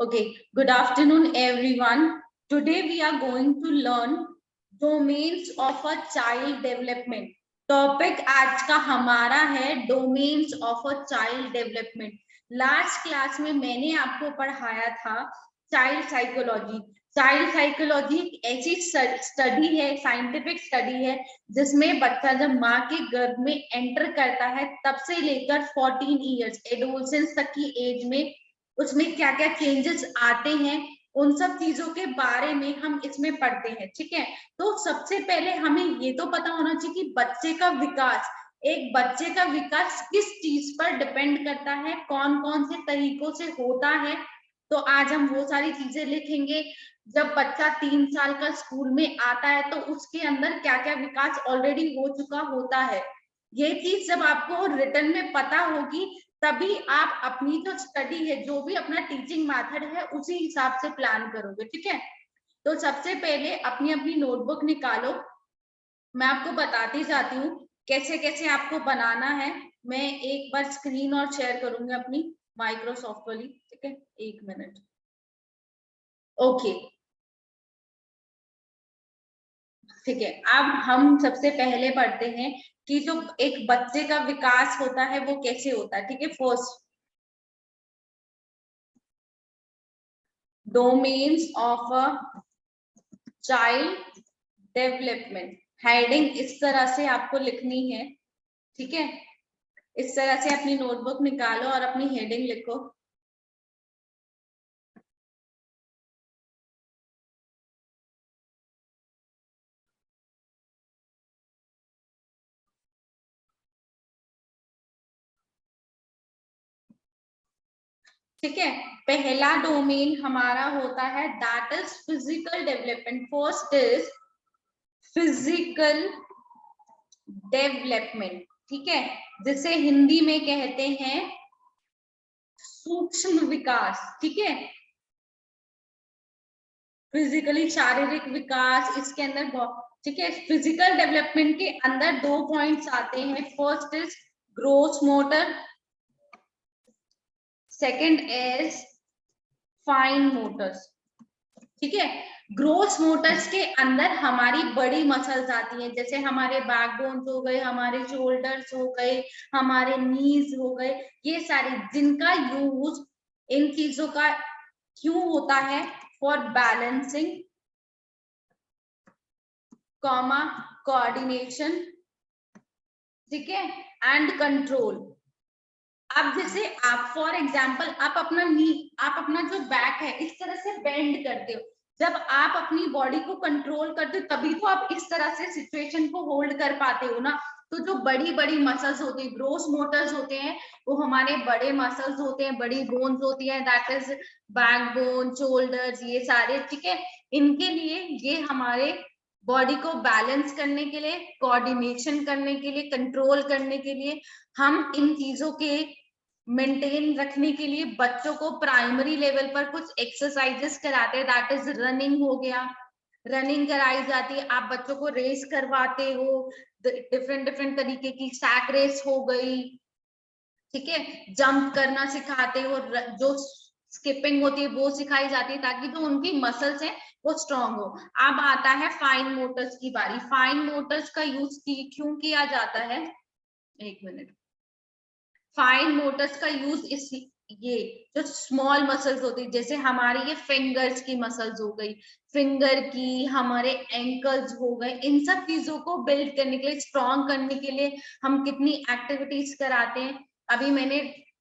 Okay, good afternoon, everyone. Today we are going to learn domains of a child development. Topic आज का हमारा है domains of a child development. Last class में मैंने आपको पढ़ाया था चाइल्ड साइकोलॉजी। चाइल्ड साइकोलॉजी एक ऐसी स्टडी है, साइंटिफिक स्टडी है, जिसमें बच्चा जब माँ के गर्भ में एंटर करता है तब से लेकर 14 इयर्स एडोलसेंस तक की एज में उसमें क्या क्या चेंजेस आते हैं, उन सब चीजों के बारे में हम इसमें पढ़ते हैं। ठीक है, तो सबसे पहले हमें ये तो पता होना चाहिए कि बच्चे का विकास, एक बच्चे का विकास किस चीज पर डिपेंड करता है, कौन कौन से तरीकों से होता है। तो आज हम वो सारी चीजें लिखेंगे। जब बच्चा 3 साल का स्कूल में आता है तो उसके अंदर क्या क्या विकास ऑलरेडी हो चुका होता है। ये चीज जब आपको रिटर्न में पता होगी तभी आप अपनी जो स्टडी है, जो भी अपना टीचिंग मेथड है, उसी हिसाब से प्लान करोगे। ठीक है, तो सबसे पहले अपनी अपनी नोटबुक निकालो। मैं आपको बताती जाती हूँ कैसे कैसे आपको बनाना है। मैं एक बार स्क्रीन और शेयर करूंगी अपनी माइक्रोसॉफ्ट वाली। ठीक है, 1 मिनट। ओके, ठीक है। अब हम सबसे पहले पढ़ते हैं कि जो एक बच्चे का विकास होता है वो कैसे होता है। ठीक है, first domains of a child development. Heading इस तरह से आपको लिखनी है। ठीक है, इस तरह से अपनी नोटबुक निकालो और अपनी हेडिंग लिखो। ठीक है, पहला डोमेन हमारा होता है that is physical development. First is physical development. ठीक है, जिसे हिंदी में कहते हैं सूक्ष्म विकास। ठीक है, फिजिकली शारीरिक विकास इसके अंदर बहुत। ठीक है, फिजिकल डेवलपमेंट के अंदर 2 पॉइंट्स आते हैं। First is growth motor, second is fine Motors. ठीक है, ग्रोथ मोटर्स के अंदर हमारी बड़ी मसल्स आती हैं, जैसे हमारे बैकबोन्स हो गए, हमारे शोल्डर्स हो गए, हमारे नीज हो गए, ये सारी जिनका यूज इन चीजों का क्यों होता है, फॉर बैलेंसिंग, कॉमा, कोऑर्डिनेशन, ठीक है, एंड कंट्रोल। अब जैसे आप फॉर एग्जाम्पल आप अपना नी, आप अपना जो बैक है इस तरह से बेंड करते हो। जब आप अपनी बॉडी को कंट्रोल करते हो तभी तो आप इस तरह से सिचुएशन को होल्ड कर पाते हो ना। तो जो बड़ी बड़ी मसल्स होती है, ग्रोस मोटर्स होते हैं, वो हमारे बड़े मसल्स होते हैं, बड़ी बोन्स होती है, दैट इज बैकबोन, शोल्डर्स, ये सारे। ठीक है, इनके लिए ये हमारे बॉडी को बैलेंस करने के लिए, कोऑर्डिनेशन करने के लिए, कंट्रोल करने के लिए, हम इन चीजों के मेंटेन रखने के लिए बच्चों को प्राइमरी लेवल पर कुछ एक्सरसाइजेस कराते हैं। दैट इज रनिंग हो गया, रनिंग कराई जाती है, आप बच्चों को रेस करवाते हो, डिफरेंट डिफरेंट तरीके की सैक रेस हो गई। ठीक है, जंप करना सिखाते हो, जो स्किपिंग होती है वो सिखाई जाती है, ताकि जो उनकी मसल्स हैं वो स्ट्रांग हो। अब आता है फाइन मोटर्स की बारी। फाइन मोटर्स का यूज क्यों किया जाता है, 1 मिनट। फाइन मोटर्स का यूज इस, ये जो स्मॉल मसल्स होती है, जैसे हमारी ये फिंगर्स की मसल्स हो गई, फिंगर की, हमारे एंकल्स हो गए, इन सब चीजों को बिल्ड करने के लिए, स्ट्रॉन्ग करने के लिए हम कितनी एक्टिविटीज कराते हैं। अभी मैंने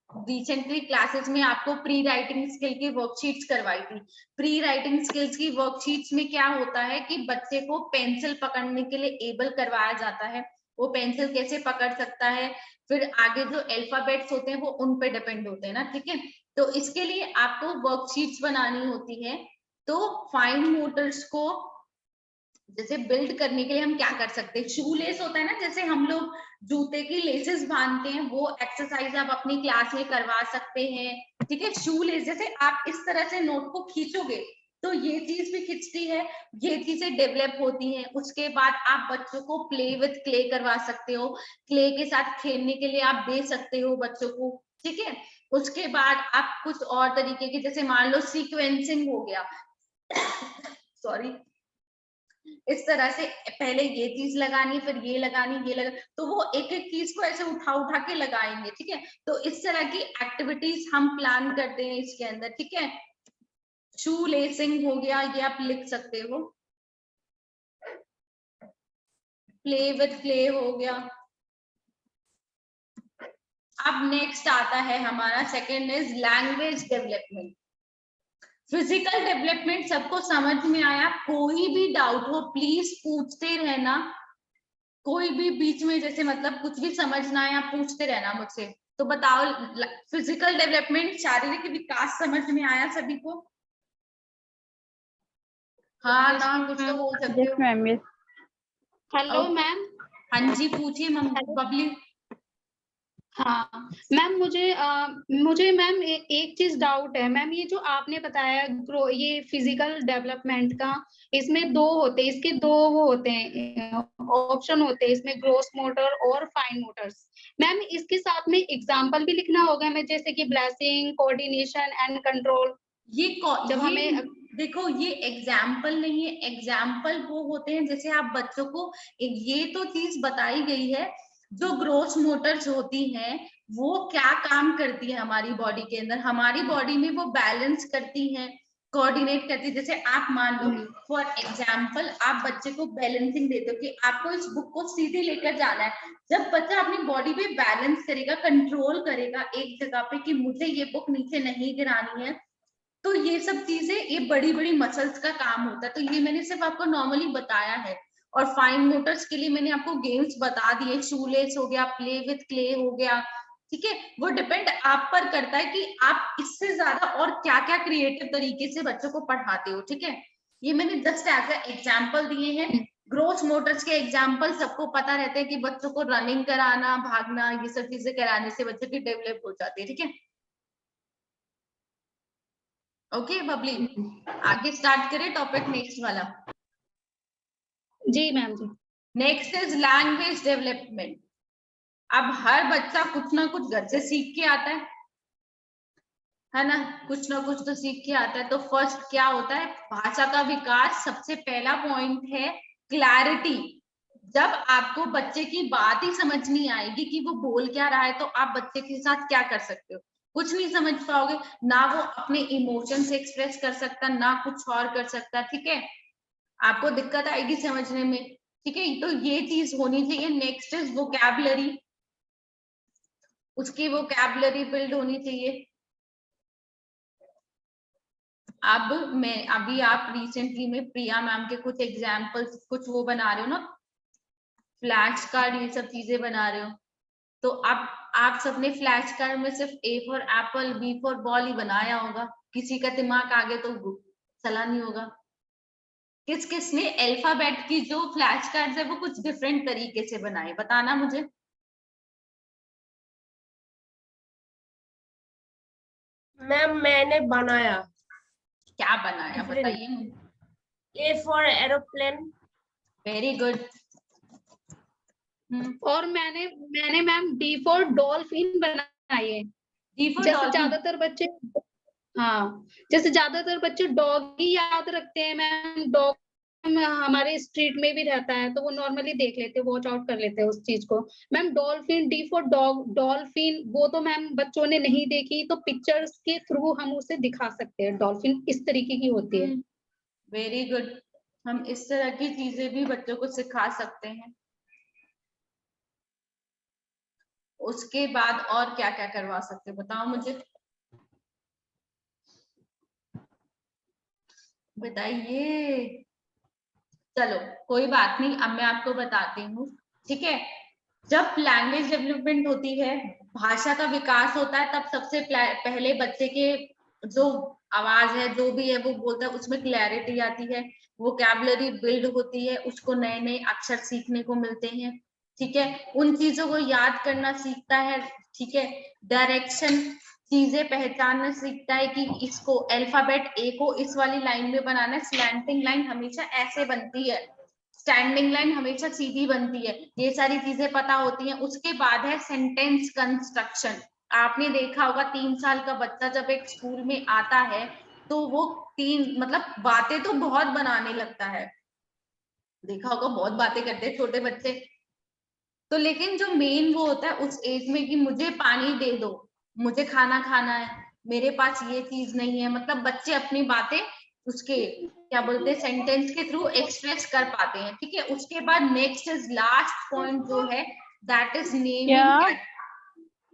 रिसेंटली क्लासेस में आपको प्री राइटिंग स्किल की वर्कशीट्स करवाई थी। प्री राइटिंग स्किल्स की वर्कशीट्स में क्या होता है कि बच्चे को पेंसिल पकड़ने के लिए एबल करवाया जाता है, वो पेंसिल कैसे पकड़ सकता है, फिर आगे जो अल्फाबेट्स होते हैं वो उन पे डिपेंड होते हैं ना। ठीक है, तो इसके लिए आपको वर्कशीट्स बनानी होती है। तो फाइन मोटर्स को जैसे बिल्ड करने के लिए हम क्या कर सकते हैं, शू लेस होता है ना, जैसे हम लोग जूते की लेसेस बांधते हैं, वो एक्सरसाइज आप अपनी क्लास में करवा सकते हैं। ठीक है, शू लेस, जैसे आप इस तरह से नोट को खींचोगे तो ये चीज भी खिंचती है, ये चीजें डेवलप होती हैं। उसके बाद आप बच्चों को प्ले विथ क्ले करवा सकते हो, क्ले के साथ खेलने के लिए आप दे सकते हो बच्चों को। ठीक है। उसके बाद आप कुछ और तरीके के, जैसे मान लो सीक्वेंसिंग हो गया सॉरी, इस तरह से पहले ये चीज लगानी, फिर ये लगानी, ये लगा, तो वो एक एक चीज को ऐसे उठा उठा के लगाएंगे, ठीक है। तो इस तरह की एक्टिविटीज हम प्लान करते हैं इसके अंदर, ठीक है। शू लेसिंग हो गया, ये आप लिख सकते हो। प्ले विथ क्ले हो गया। अब नेक्स्ट आता है हमारा second is language development. Physical development सबको समझ में आया? कोई भी डाउट हो प्लीज पूछते रहना, कोई भी बीच में जैसे मतलब कुछ भी समझना है आप पूछते रहना मुझसे। तो बताओ, फिजिकल डेवलपमेंट शारीरिक विकास समझ में आया सभी को? हाँ ना, कुछ तो बोल सकते हो। मैम। Hello ma'am. हाँ जी, पूछिए बबली। हाँ मैम, मुझे मैम एक चीज डाउट है मैम, ये जो आपने बताया ये फिजिकल डेवलपमेंट का, इसमें दो होते हैं, इसके दो वो होते हैं, ऑप्शन होते हैं इसमें, ग्रोस मोटर और फाइन मोटर्स। मैम इसके साथ में एग्जाम्पल भी लिखना होगा मैं, जैसे कि ब्लेसिंग, कोऑर्डिनेशन एंड कंट्रोल। जब हमें देखो, ये एग्जाम्पल नहीं है, एग्जाम्पल वो होते हैं जैसे आप बच्चों को, ये तो चीज बताई गई है, जो ग्रोस मोटर्स होती हैं वो क्या काम करती है हमारी बॉडी के अंदर, हमारी बॉडी में वो बैलेंस करती हैं, कोऑर्डिनेट करती है। जैसे आप मान लो फॉर एग्जाम्पल, आप बच्चे को बैलेंसिंग देते हो कि आपको इस बुक को सीधे लेकर जाना है। जब बच्चा अपनी बॉडी पे बैलेंस करेगा, कंट्रोल करेगा एक जगह पे कि मुझे ये बुक नीचे नहीं गिरानी है, तो ये सब चीजें, ये बड़ी बड़ी मसल्स का काम होता है। तो ये मैंने सिर्फ आपको नॉर्मली बताया है। और फाइन मोटर्स के लिए मैंने आपको गेम्स बता दिए, शूलेस हो गया, प्ले विथ क्ले हो गया, ठीक है। वो डिपेंड आप पर करता है कि आप इससे ज्यादा और क्या क्या क्रिएटिव तरीके से बच्चों को पढ़ाते हो, ठीक है। ये मैंने जस्ट एज एग्जाम्पल दिए हैं। ग्रोथ मोटर्स के एग्जाम्पल सबको पता रहते हैं कि बच्चों को रनिंग कराना, भागना, ये सब चीजें कराने से बच्चों की डेवलप हो जाती है, ठीक है। ओके बबली, आगे स्टार्ट करें टॉपिक नेक्स्ट वाला। जी मैम जी। Next is language development. अब हर बच्चा कुछ ना कुछ घर से सीख के आता है ना, कुछ ना कुछ तो सीख के आता है। तो फर्स्ट क्या होता है, भाषा का विकास, सबसे पहला पॉइंट है क्लैरिटी। जब आपको बच्चे की बात ही समझ नहीं आएगी कि वो बोल क्या रहा है, तो आप बच्चे के साथ क्या कर सकते हो? कुछ नहीं समझ पाओगे, ना वो अपने इमोशंस एक्सप्रेस कर सकता, ना कुछ और कर सकता, ठीक है। आपको दिक्कत आएगी समझने में, ठीक है। तो ये चीज होनी चाहिए। नेक्स्ट इज वोकैबुलरी, उसकी वोकैबुलरी बिल्ड होनी चाहिए। अब मैं अभी आप रिसेंटली में प्रिया मैम के कुछ एग्जाम्पल्स, कुछ वो बना रहे हो ना, फ्लैश कार्ड, ये सब चीजें बना रहे हो। तो अब आप सबने फ्लैश कार्ड में सिर्फ A for apple, B for ball ही बनाया होगा, किसी का दिमाग आगे तो चला नहीं होगा। किस किस ने अल्फाबेट की जो फ्लैश कार्ड्स है वो कुछ डिफरेंट तरीके से बनाए, बताना मुझे। मैम मैंने बनाया। क्या बनाया बताइए मुझे। A for aeroplane. Very good. और मैंने मैम डी फॉर डॉल्फिन बनाई है। डी फॉर जैसे डॉल्फिन। ज्यादातर बच्चे, हाँ जैसे ज्यादातर बच्चे डॉग ही याद रखते हैं मैम, डॉग हमारे स्ट्रीट में भी रहता है तो वो नॉर्मली देख लेते हैं, वॉच आउट कर लेते हैं उस चीज को। Ma'am dolphin, D for dog, dolphin वो तो मैम बच्चों ने नहीं देखी, तो पिक्चर्स के थ्रू हम उसे दिखा सकते हैं, डॉल्फिन इस तरीके की होती है। वेरी गुड, हम इस तरह की चीजें भी बच्चों को सिखा सकते हैं। उसके बाद और क्या क्या करवा सकते हैं बताओ मुझे, बताइए। चलो कोई बात नहीं, अब मैं आपको बताती हूँ, ठीक है। जब लैंग्वेज डेवलपमेंट होती है, भाषा का विकास होता है, तब सबसे पहले बच्चे के जो आवाज है, जो भी है वो बोलता है, उसमें क्लैरिटी आती है, वोकैबुलरी बिल्ड होती है, उसको नए नए अक्षर सीखने को मिलते हैं, ठीक है। उन चीजों को याद करना सीखता है, ठीक है। डायरेक्शन, चीजें पहचानना सीखता है कि इसको अल्फाबेट ए को इस वाली लाइन में बनाना है, स्लैंटिंग लाइन हमेशा ऐसे बनती है, स्टैंडिंग लाइन हमेशा सीधी बनती है, ये सारी चीजें पता होती हैं। उसके बाद है सेंटेंस कंस्ट्रक्शन, आपने देखा होगा 3 साल का बच्चा जब एक स्कूल में आता है तो वो मतलब बातें तो बहुत बनाने लगता है, देखा होगा बहुत बातें करते हैं छोटे बच्चे। तो लेकिन जो मेन वो होता है उस एज में कि मुझे पानी दे दो, मुझे खाना खाना है, मेरे पास ये चीज नहीं है, मतलब बच्चे अपनी बातें उसके क्या बोलते हैं सेंटेंस के थ्रू एक्सप्रेस कर पाते हैं। ठीक है, उसके बाद नेक्स्ट इज लास्ट पॉइंट जो है that is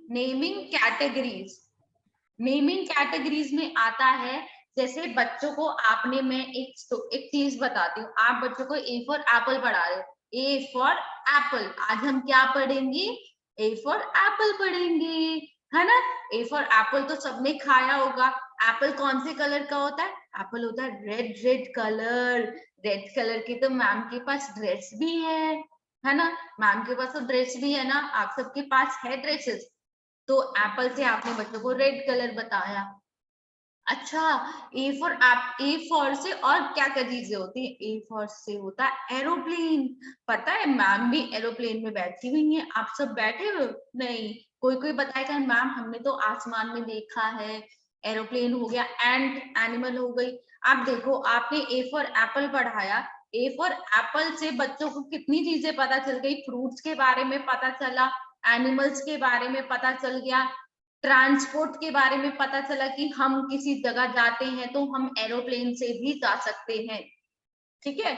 naming categories. Naming categories में आता है जैसे बच्चों को आपने, मैं एक चीज बताती हूँ, आप बच्चों को ए फॉर एप्पल पढ़ा रहे हो, ए फॉर एप्पल, आज हम क्या पढ़ेंगे, ए फॉर एप्पल पढ़ेंगे, है ना। ए फॉर एप्पल तो सबने खाया होगा। एप्पल कौन से कलर का होता है, एप्पल होता है red red colour. Red colour की तो मैम के पास ड्रेस भी है ना, मैम के पास तो ड्रेस भी है ना, आप सबके पास है ड्रेसेस। तो एप्पल से आपने बच्चों को रेड कलर बताया। अच्छा, ए फॉर से और क्या क्या चीजें होती है, ए फॉर से होता है एरोप्लेन। पता है मैम भी एरोप्लेन में बैठी हुई है, आप सब बैठे हो नहीं, कोई कोई बताएगा मैम हमने तो आसमान में देखा है। एरोप्लेन हो गया, एंट एनिमल हो गई। आप देखो, आपने ए फॉर एप्पल पढ़ाया, ए फॉर एप्पल से बच्चों को कितनी चीजें पता चल गई, फ्रूट्स के बारे में पता चला, एनिमल्स के बारे में पता चल गया, ट्रांसपोर्ट के बारे में पता चला कि हम किसी जगह जाते हैं तो हम एरोप्लेन से भी जा सकते हैं। ठीक है,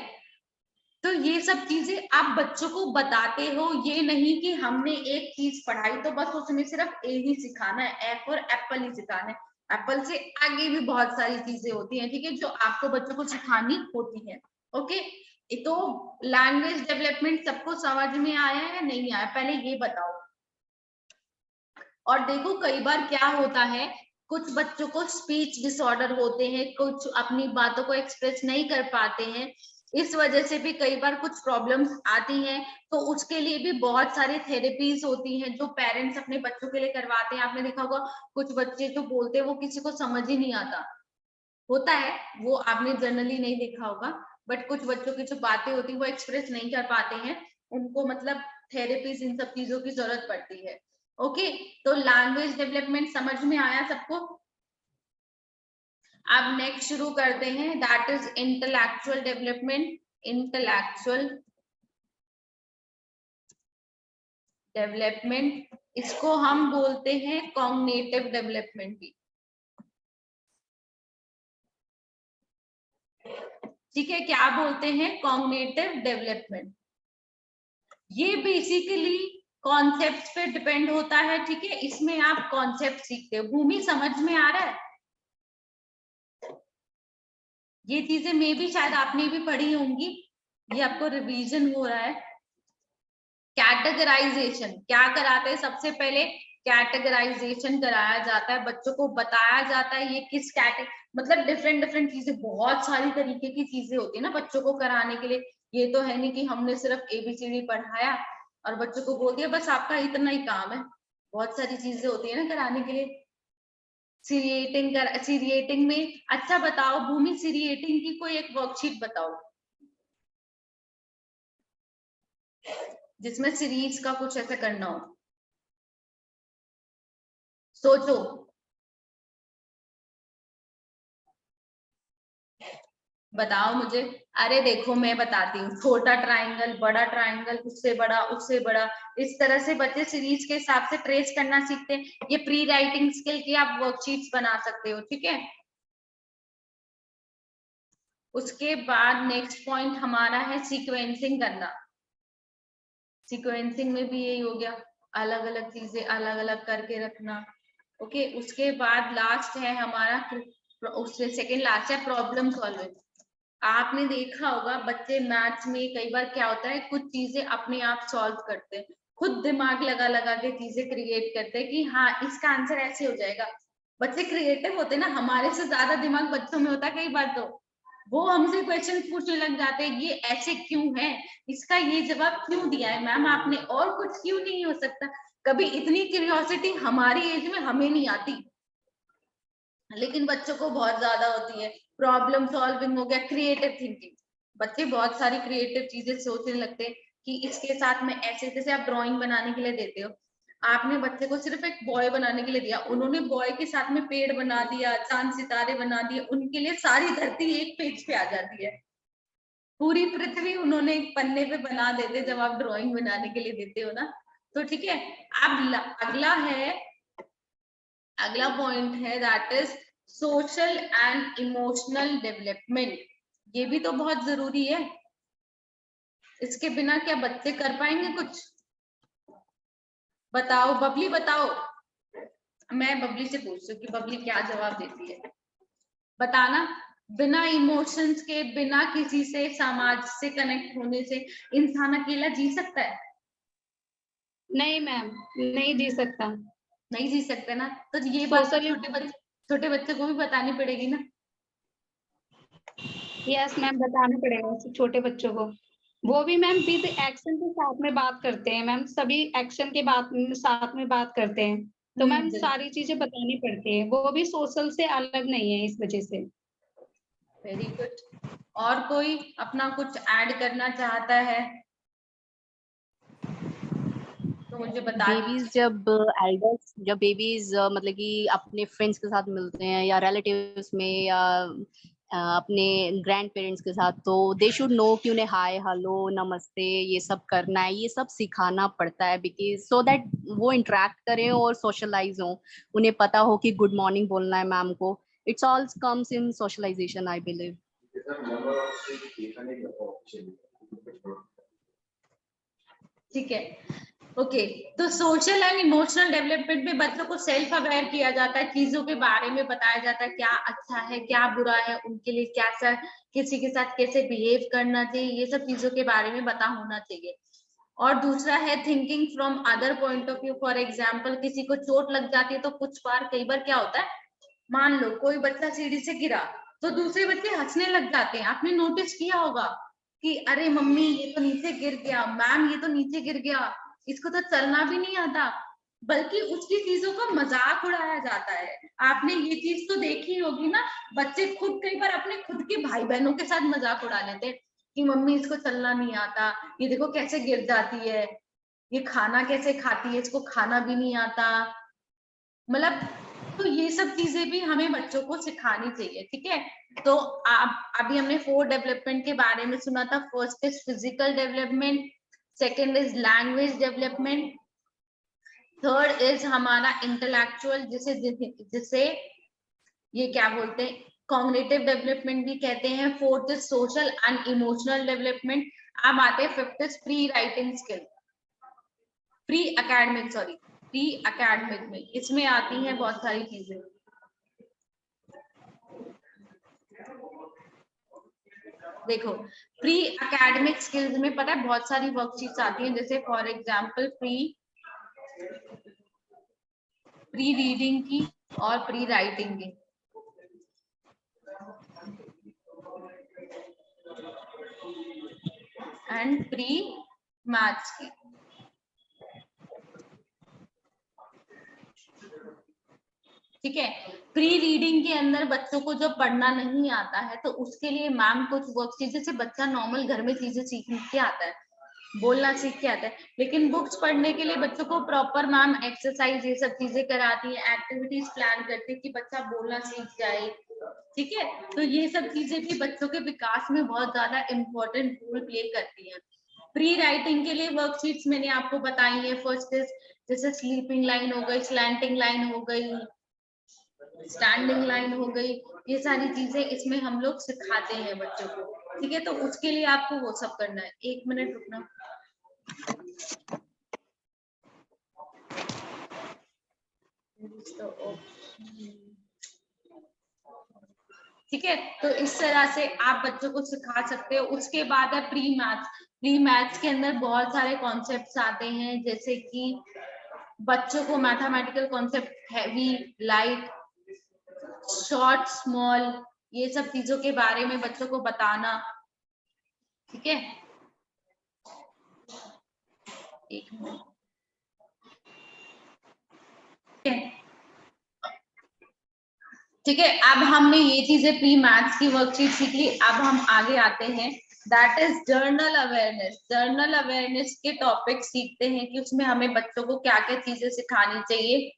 तो ये सब चीजें आप बच्चों को बताते हो, ये नहीं कि हमने एक चीज पढ़ाई तो बस उसमें सिर्फ ए ही सिखाना है, ए फॉर एप्पल ही सिखाना है। एप्पल से आगे भी बहुत सारी चीजें होती हैं, ठीक है, जो आपको बच्चों को सिखानी होती है। ओके, तो लैंग्वेज डेवलपमेंट सबको समझ में आया है या नहीं आया, पहले ये बताओ। और देखो कई बार क्या होता है, कुछ बच्चों को स्पीच डिसऑर्डर होते हैं, कुछ अपनी बातों को एक्सप्रेस नहीं कर पाते हैं, इस वजह से भी कई बार कुछ प्रॉब्लम्स आती हैं। तो उसके लिए भी बहुत सारी थेरेपीज होती हैं जो पेरेंट्स अपने बच्चों के लिए करवाते हैं। आपने देखा होगा कुछ बच्चे जो बोलते हैं वो किसी को समझ ही नहीं आता, होता है वो, आपने जनरली नहीं देखा होगा, बट कुछ बच्चों की जो बातें होती है वो एक्सप्रेस नहीं कर पाते हैं, उनको मतलब थेरेपीज इन सब चीजों की जरूरत पड़ती है। ओके, तो लैंग्वेज डेवलपमेंट समझ में आया सबको। अब नेक्स्ट शुरू करते हैं, that is intellectual development. Intellectual development, इसको हम बोलते हैं कॉग्निटिव डेवलपमेंट भी। ठीक है, क्या बोलते हैं, कॉग्निटिव डेवलपमेंट। ये बेसिकली कॉन्सेप्ट पे डिपेंड होता है। ठीक है, इसमें आप कॉन्सेप्ट सीखते हो। भूमि समझ में आ रहा है, ये चीजें मे भी शायद आपने भी पढ़ी होंगी, ये आपको रिवीजन हो रहा है। कैटेगराइजेशन क्या कराते हैं, सबसे पहले कैटेगराइजेशन कराया जाता है, बच्चों को बताया जाता है ये किस मतलब डिफरेंट डिफरेंट चीजें, बहुत सारी तरीके की चीजें होती है ना बच्चों को कराने के लिए। ये तो है नहीं कि हमने सिर्फ ABCD पढ़ाया और बच्चों को बोल दिया बस आपका इतना ही काम है, बहुत सारी चीजें होती है ना कराने के लिए। सीरिएटिंग में, अच्छा बताओ भूमि, सीरिएटिंग की कोई एक वर्कशीट बताओ जिसमें सीरीज का कुछ ऐसा करना हो, सोचो। बताओ मुझे। अरे देखो मैं बताती हूँ, छोटा ट्राइंगल, बड़ा ट्राइंगल, उससे बड़ा, उससे बड़ा, इस तरह से बच्चे सीरीज के हिसाब से ट्रेस करना सीखते हैं। ये प्री राइटिंग स्किल की आप वर्कशीट्स बना सकते हो। ठीक है, उसके बाद नेक्स्ट पॉइंट हमारा है सीक्वेंसिंग करना। सीक्वेंसिंग में भी यही हो गया, अलग अलग चीजें अलग अलग करके रखना। ओके, उसके बाद लास्ट है हमारा, उससे सेकेंड लास्ट है प्रॉब्लम सॉल्विंग। आपने देखा होगा बच्चे मैथ्स में कई बार क्या होता है, कुछ चीजें अपने आप सॉल्व करते हैं, खुद दिमाग लगा लगा के चीजें क्रिएट करते हैं कि हाँ इसका आंसर ऐसे हो जाएगा। बच्चे क्रिएटिव होते हैं ना, हमारे से ज्यादा दिमाग बच्चों में होता है कई बार, तो वो हमसे क्वेश्चन पूछने लग जाते हैं ये ऐसे क्यों है, इसका ये जवाब क्यों दिया है मैम आपने, और कुछ क्यों नहीं हो सकता। कभी इतनी क्यूरियोसिटी हमारी एज में हमें नहीं आती, लेकिन बच्चों को बहुत ज्यादा होती है। प्रॉब्लम सॉल्विंग हो गया, क्रिएटिव थिंकिंग, बच्चे बहुत सारी क्रिएटिव चीजें सोचने लगते हैं कि इसके साथ में ऐसे, जैसे आप ड्राइंग बनाने के लिए देते हो, आपने बच्चे को सिर्फ एक बॉय बनाने के लिए दिया, उन्होंने बॉय के साथ में पेड़ बना दिया, चांद सितारे बना दिए, उनके लिए सारी धरती एक पेज पे आ जाती है, पूरी पृथ्वी उन्होंने एक पन्ने पे बना देते जब आप ड्राइंग बनाने के लिए देते हो ना। तो ठीक है, अब अगला पॉइंट है that is social and emotional development. ये भी तो बहुत जरूरी है, इसके बिना क्या बच्चे कर पाएंगे कुछ? बताओ बबली, बताओ। मैं बबली से पूछती हूँ कि बबली क्या जवाब देती है, बताना। बिना इमोशंस के, बिना किसी से समाज से कनेक्ट होने से इंसान अकेला जी सकता है? नहीं मैम, नहीं जी सकता। नहीं जी सकते ना, तो ये बात तो सोशली छोटे बच्चे को भी बतानी पड़ेगी ना। यस मैम, बताना पड़ेगा छोटे बच्चों को। वो भी मैम विद एक्शन के साथ में बात करते हैं मैम, सभी एक्शन के बात साथ में बात करते हैं, तो मैम सारी चीजें बतानी पड़ती है, वो भी सोशल से अलग नहीं है इस वजह से। Very good. और कोई अपना कुछ ऐड करना चाहता है तो मुझे बता बेबीज जब बेबीज मतलब कि अपने फ्रेंड्स के साथ मिलते हैं या रिलेटिव्स में या अपने ग्रैंड पेरेंट्स के साथ, तो दे शुड नो कि उन्हें हाय हेलो नमस्ते ये सब करना है, ये सब सिखाना पड़ता है, बिकॉज सो दैट वो इंटरेक्ट करें और सोशलाइज हो, उन्हें पता हो कि गुड मॉर्निंग बोलना है मैम को। It's all comes in socialisation I believe. ठीक है, ओके। तो सोशल एंड इमोशनल डेवलपमेंट में बच्चों को सेल्फ अवेयर किया जाता है, चीजों के बारे में बताया जाता है, क्या अच्छा है क्या बुरा है, उनके लिए कैसा, किसी के साथ कैसे बिहेव करना चाहिए, ये सब चीजों के बारे में पता होना चाहिए। और दूसरा है thinking from other point of view. For example, किसी को चोट लग जाती है तो कई बार क्या होता है, मान लो कोई बच्चा सीढ़ी से गिरा तो दूसरे बच्चे हंसने लग जाते हैं। आपने नोटिस किया होगा कि अरे मम्मी ये तो नीचे गिर गया, मैम ये तो नीचे गिर गया, इसको तो चलना भी नहीं आता, बल्कि उसकी चीजों का मजाक उड़ाया जाता है। आपने ये चीज तो देखी होगी ना, बच्चे खुद कई बार अपने खुद के भाई बहनों के साथ मजाक उड़ा लेते हैं कि मम्मी इसको चलना नहीं आता, ये देखो कैसे गिर जाती है, ये खाना कैसे खाती है, इसको खाना भी नहीं आता। मतलब तो ये सब चीजें भी हमें बच्चों को सिखानी चाहिए, ठीक है। तो आप अभी हमने 4 डेवलपमेंट के बारे में सुना था। First is physical development, second is language development, third is हमारा इंटेलेक्चुअल, जिसे ये क्या बोलते हैं, कॉग्निटिव डेवलपमेंट भी कहते हैं। Fourth is social and emotional development. अब आते हैं fifth is pre writing skill, pre academic में इसमें आती हैं बहुत सारी चीजें। देखो, प्री एकेडमिक स्किल्स में पता है बहुत सारी वर्कशीट्स आती हैं, जैसे फॉर एग्जांपल प्री रीडिंग की और प्री राइटिंग की। एंड प्री मैथ्स की। ठीक है, प्री रीडिंग के अंदर बच्चों को जब पढ़ना नहीं आता है तो उसके लिए मैम कुछ वर्कशीट, जैसे बच्चा नॉर्मल घर में चीजें सीख के आता है, बोलना सीख के आता है, लेकिन बुक्स पढ़ने के लिए बच्चों को प्रॉपर मैम एक्सरसाइज ये सब चीजें कराती है, एक्टिविटीज प्लान करती है कि बच्चा बोलना सीख जाए। ठीक है, तो ये सब चीजें भी बच्चों के विकास में बहुत ज्यादा इम्पोर्टेंट रोल प्ले करती है। प्री राइटिंग के लिए वर्कशीट्स मैंने आपको बताई है। फर्स्ट इज जैसे स्लीपिंग लाइन हो गई, स्लैंटिंग लाइन हो गई, स्टैंडिंग लाइन हो गई, ये सारी चीजें इसमें हम लोग सिखाते हैं बच्चों को। ठीक है, तो उसके लिए आपको वो सब करना है। 1 मिनट रुकना। ठीक है, तो इस तरह से आप बच्चों को सिखा सकते हो। उसके बाद है प्री मैथ्स। प्री मैथ्स के अंदर बहुत सारे कॉन्सेप्ट्स आते हैं, जैसे कि बच्चों को mathematical concept, heavy light, short small, ये सब चीजों के बारे में बच्चों को बताना। ठीक है, एक मिनट। ठीक है, अब हमने ये चीजें प्री मैथ्स की वर्कशीट सीख ली। अब हम आगे आते हैं that is journal awareness. Journal awareness के टॉपिक सीखते हैं कि उसमें हमें बच्चों को क्या क्या चीजें सिखानी चाहिए।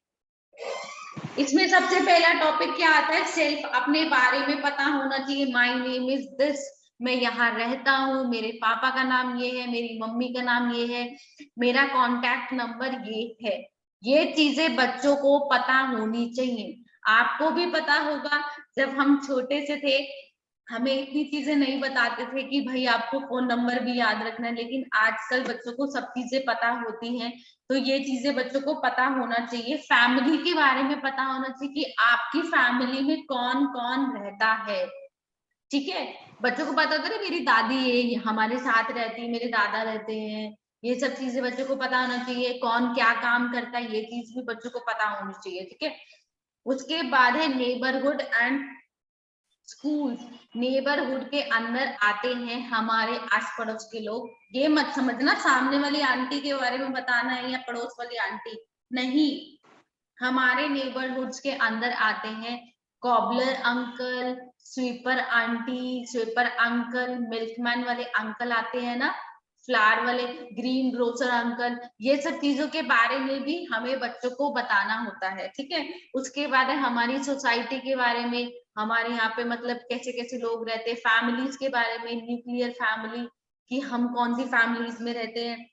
इसमें सबसे पहला टॉपिक क्या आता है, सेल्फ, अपने बारे में पता होना चाहिए। माय नेम इज दिस, मैं यहाँ रहता हूँ, मेरे पापा का नाम ये है, मेरी मम्मी का नाम ये है, मेरा कॉन्टैक्ट नंबर ये है। ये चीजें बच्चों को पता होनी चाहिए। आपको भी पता होगा, जब हम छोटे से थे हमें इतनी चीजें नहीं बताते थे कि भाई आपको फोन नंबर भी याद रखना है, लेकिन आजकल बच्चों को सब चीजें पता होती हैं। तो ये चीजें बच्चों को पता होना चाहिए। फैमिली के बारे में पता होना चाहिए कि आपकी फैमिली में कौन कौन रहता है। ठीक है, बच्चों को पता होता है मेरी दादी ये हमारे साथ रहती है, मेरे दादा रहते हैं, ये सब चीजें बच्चों को पता होना चाहिए। कौन क्या काम करता है ये चीज भी बच्चों को पता होनी चाहिए। ठीक है, उसके बाद है नेबरहुड एंड स्कूल। नेबरहुड के अंदर आते हैं हमारे आस पड़ोस के लोग। ये मत समझना सामने वाली आंटी के बारे में बताना है या पड़ोस वाली आंटी, नहीं। हमारे नेबरहुड्स के अंदर आते हैं cobbler uncle, sweeper aunty, sweeper uncle, milkman वाले अंकल आते हैं ना, फ्लावर वाले, ग्रीन ग्रोसर अंकल। ये सब चीजों के बारे में भी हमें बच्चों को बताना होता है। ठीक है, उसके बाद है हमारी सोसाइटी के बारे में, हमारे यहाँ पे मतलब कैसे कैसे लोग रहते हैं, फैमिलीज के बारे में, न्यूक्लियर फैमिली कि हम कौन सी फैमिलीज में रहते हैं,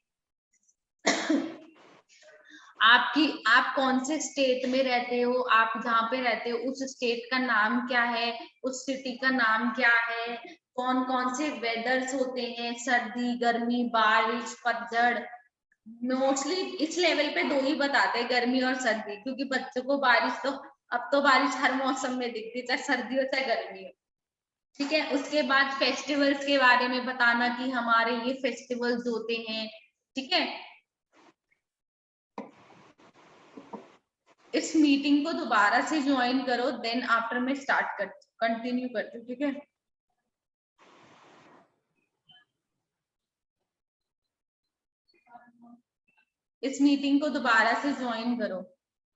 आप कौन से स्टेट में रहते हो, आप जहाँ पे रहते हो उस स्टेट का नाम क्या है, उस सिटी का नाम क्या है, कौन कौन से वेदर्स होते हैं, सर्दी, गर्मी, बारिश, पतझड़। मोस्टली इस लेवल पे दो ही बताते हैं, गर्मी और सर्दी, क्योंकि बच्चों को बारिश तो अब तो बारिश हर मौसम में दिखती है, चाहे सर्दी हो चाहे गर्मी हो। ठीक है, उसके बाद फेस्टिवल्स के बारे में बताना कि हमारे ये फेस्टिवल्स होते हैं। ठीक है, इस मीटिंग को दोबारा से ज्वाइन करो, देन आफ्टर में स्टार्ट कर कंटिन्यू करती हूँ। ठीक है, इस मीटिंग को दोबारा से ज्वाइन करो।